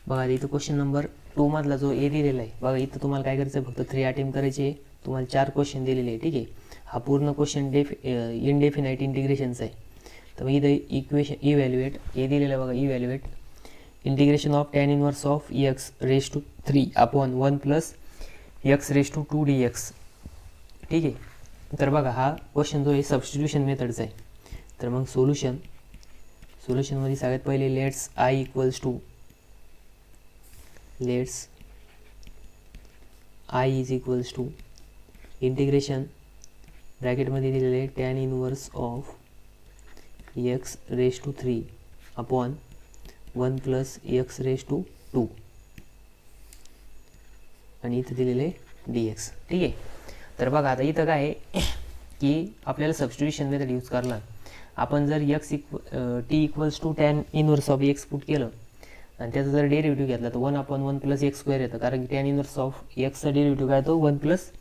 बघा इथं question number 2 मधला जो ए दिलेला आहे बघा, इथं तुम्हाला काय करायचं आहे, फक्त 3 अटेम्प्ट करायचे आहे. तुम्हाला 4 क्वेश्चन दिलेले आहे. ठीक आहे, हा पूर्ण क्वेश्चन इनडेफिनाइट इंटिग्रेशनचा आहे. तर मग इथं इक्वेशन इव्हॅल्युएट हे दिलेलं आहे बघा, evaluate integration of tan inverse of x raise to 3 upon 1 plus x raise to 2 dx. ठीक आहे, तर बघा हा क्वेश्चन जो आहे सबस्टिट्यूशन मेथडचा आहे. तर मग सोल्युशनमध्ये सगळ्यात पहिले let's I is equals to integration ब्रॅकेटमध्ये दिलेले tan inverse of x raise to 3 upon 1 plus x raise to 2 आणि इथं दिलेले dx. ठीक आहे, तर बघा आता इथं काय आहे की आपल्याला सबस्टिट्यूशन मेथड यूज करणार. आपण जर t equals to tan inverse of x put केलं आणि त्याचा जर डेरिव्हेटिव्ह घेतला तर 1/1 प्लस एक्स स्क्वेअर येतं, कारण की टॅन इनवर्स ऑफ एक्सचा डेरिव्हेटिव्ह काय तो 1 प्लस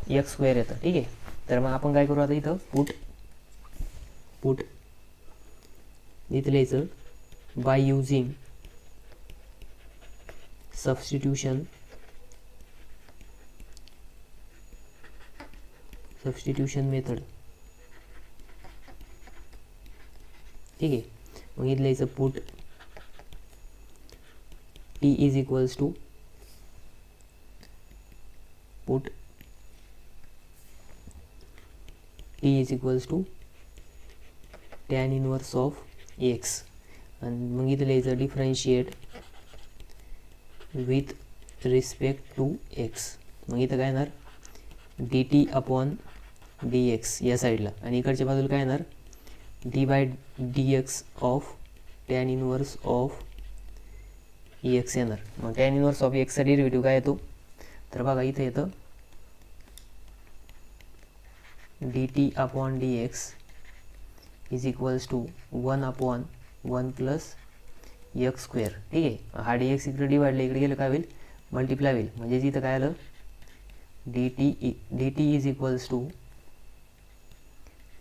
एक्स स्क्वेअर येतं. ठीक आहे, तर मग आपण काय करू आता इथं पुट इथं लिहायचं बाय युजिंग सबस्टिट्यूशन मेथड. ठीक आहे, मग इथं लिहायचं put t is equals to tan inverse of x आणि मग इथं लिहायचं differentiate with respect to x. मग इथं काय येणार dt अपॉन dx या साईडला आणि इकडच्या बाजूला काय येणार d by dx of tan inverse of x येणार. मग टॅन इनवर्स ऑफ एक्सचा डेरिव्हेटिव्ह काय येतो, तर बघा इथं येतं dt upon dx is equals to 1/1 plus x square. ठीक आहे, हा dx इकडे डिवाइडला इकडे गेलं काय होईल मल्टिप्लाय होईल. म्हणजे इथं काय आलं dt is equals to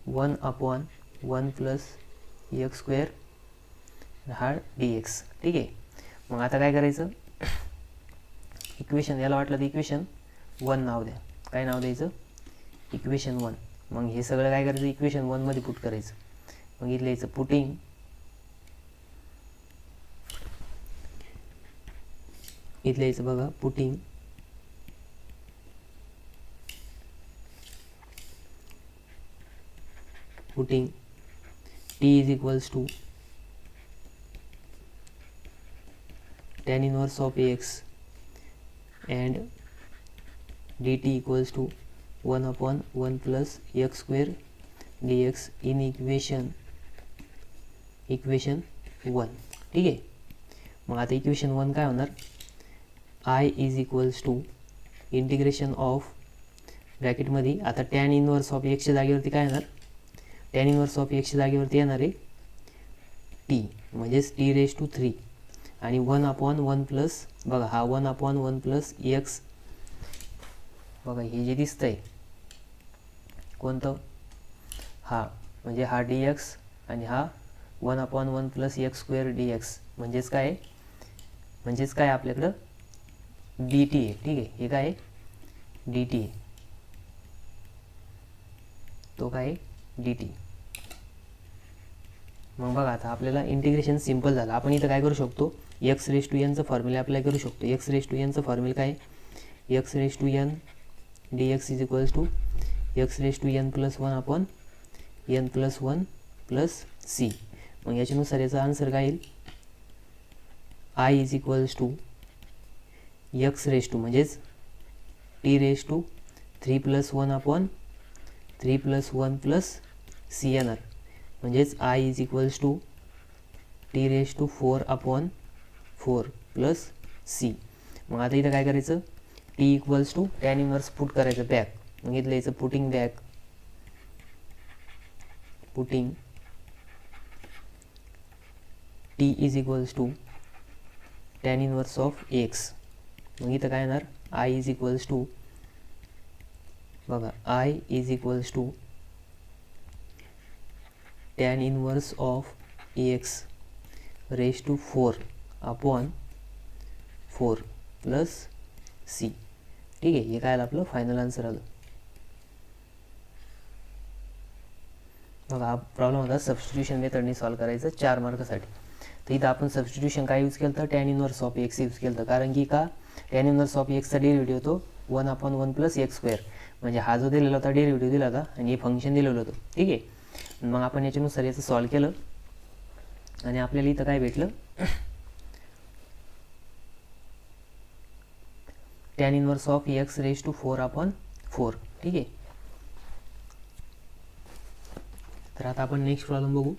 1/1 plus x square हा dx. ठीक आहे, मग आता काय करायचं इक्वेशन याला वाटलं तर इक्वेशन 1 नाव द्या. काय नाव द्यायचं इक्वेशन 1. मग हे सगळं काय करायचं इक्वेशन 1 मध्ये पुट करायचं. मग इथलं यायचं पुटिंग इथलं यायचं बघा putting t is equals to tan inverse of x and dt equals to 1/1 plus x square dx in equation 1. ठीक आहे, मग आता इक्वेशन 1 काय होणार I is equals to integration of ब्रॅकेटमध्ये आता टॅन इनवर्स ऑफ एक्सच्या जागेवरती काय येणार टॅन इनवर्स ऑफ एक्सच्या जागेवरती येणार आहे टी म्हणजेच टी रेज टू 3 आणि 1/1 प्लस बघा हा 1/1 प्लस एक्स. बघा हे जे दिसतं आहे कोणतं हा म्हणजे हा dx आणि हा 1/1 प्लस एक्स स्क्वेअर dx म्हणजेच काय आपल्याकडं dt आहे. ठीक आहे, हे काय dt आहे, तो काय dt. मग बघा आता आपल्याला इंटिग्रेशन सिंपल झालं. आपण इथं काय करू शकतो एक्स रेज टू एनचं फॉर्म्युला अप्लाय करू शकतो. एक्स रेज टू एनचं फॉर्म्युला काय X raise to N dx is equals to X raise to N plus 1/n plus 1 plus C. मग याच्यानुसार याचा आन्सर काय येईल I is equals to X raise to म्हणजेच T raise to 3 plus 1/3 plus 1 plus C येणार. म्हणजेच I is equals to T raise to 4/4 plus C. मग आता इथं काय करायचं t equals to tan inverse put करायचं बॅक. मग इथलं याचं putting t is equals to tan inverse of x. मग इथं काय येणार आय इज इक्वल्स टू बघा I is equals to tan inverse of x raise to 4/4 4 plus c. ठीक आहे, हे काय आलं आपलं फायनल आन्सर आलं. बघा हा प्रॉब्लेम होता सबस्टिट्यूशन मेथडने सॉल्व्ह करायचं 4 मार्कासाठी. तर इथं आपण सबस्टिट्यूशन काय यूज केलं तर tan inverse of x use केलं तर, कारण की का टॅन इनवर्स ऑफ एक्सचा डेरिव्हेटिव्ह होतो 1/1 प्लस एक्स स्क्वेअर. म्हणजे हा जो दिलेला होता डेरिव्हेटिव्ह दिला होता आणि हे फंक्शन दिलेलं होतं. ठीक आहे, मग आपण याच्यानुसार याचं सॉल्व्ह केलं आणि आपल्याला इथं काय भेटलं tan inverse of x raise to 4/4. ठीक आहे, तर आता आपण नेक्स्ट प्रॉब्लेम बघू.